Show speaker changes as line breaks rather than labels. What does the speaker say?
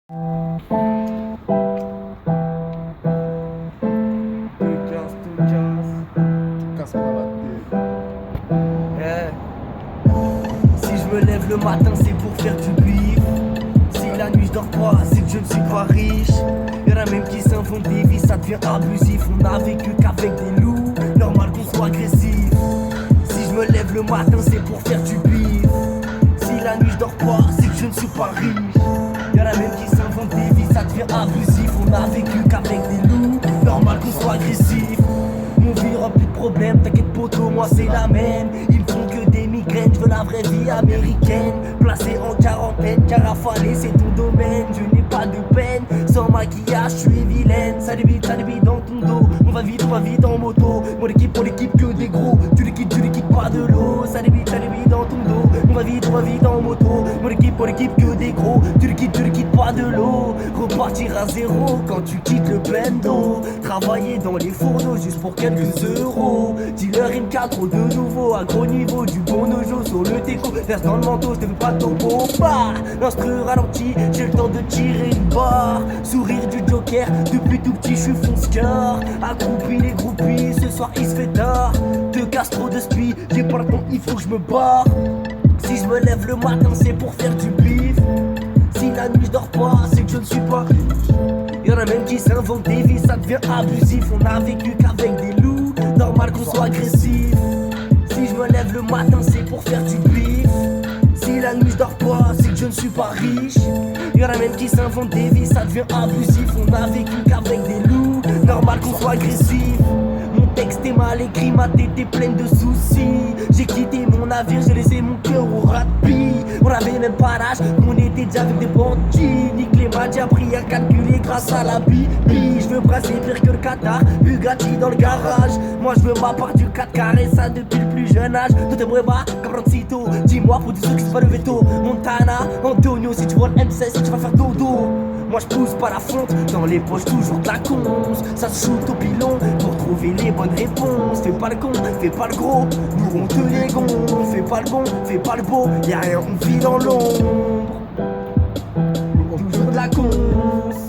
Yeah. Si je me lève le matin, c'est pour faire du bif. Si la nuit je dors pas, c'est que je ne suis pas riche. Y'en a même qui s'inventent des vies, ça devient abusif. On a vécu qu'avec des loups, normal qu'on soit agressif. Si je me lève le matin, c'est pour faire du bif. Si la nuit je dors pas, c'est que je ne suis pas riche. Y'en a même qui s'inventent des vies, ça devient abusif. On a vécu qu'avec des loups, normal qu'on soit agressif. Mon vie remplie de problèmes, t'inquiète poto, moi c'est la même. Ils font que des migraines, je veux la vraie vie américaine. Placé en quarantaine, carafalé c'est ton domaine. Je n'ai pas de peine, sans maquillage je suis vilaine. Ça débite dans ton dos, on va vite en moto. Mon équipe que des gros, tu liquides pas de l'eau. Ça débite dans ton dos, on va vite en moto. Mon équipe que des gros, tu liquides pas de l'eau. Repartir à zéro quand tu quittes le bendo. Travailler dans les fourneaux juste pour quelques euros. Dealer M4 de nouveau à gros niveau. Du bon nojo sur le déco. Verse dans le manteau, je te fais pas topo. Bah, l'instru ralenti, j'ai le temps de tirer une barre. Sourire du Joker, depuis tout petit je suis fonce-cœur. Accroupi les groupies, ce soir il se fait tard. De Castro de spi, j'ai pas le temps, il faut que je me barre. Si je me lève le matin, c'est pour faire du bif. Si la nuit je dors pas, c'est que je ne suis pas riche. Y'en a même qui s'inventent des vies, ça devient abusif. On a vécu qu'avec des loups, normal qu'on soit agressif. Si je me lève le matin, c'est pour faire du bif. Si la nuit je dors pas, c'est que je ne suis pas riche. Y'en a même qui s'inventent des vies, ça devient abusif. On a vécu qu'avec des loups, normal qu'on soit agressif. Mon texte est mal écrit, ma tête est pleine de soucis. J'ai quitté mon navire, j'ai laissé mon cœur au rugby. On avait même pas l'âge, on était déjà avec des bandits. Nick les matchs, j'ai appris à calculer grâce à la bibi. Je veux brasser pire que le Qatar, Bugatti dans le garage. Moi je veux ma part du 4 carré, ça depuis le plus jeune âge. Tout est bas, Cabrancito, dis-moi pour tous ceux qui se pas levé tôt. Montana, Antonio, si tu vois le M16, tu vas faire dodo. Moi je pousse pas la fonte, dans les poches toujours de la conce. Ça se shoot au pilon pour trouver les bonnes réponses. Fais pas le con, fais pas le gros, nous on te les gonds. Fais pas le bon, fais pas le beau, y'a rien, on vit dans l'ombre. Toujours de la conce.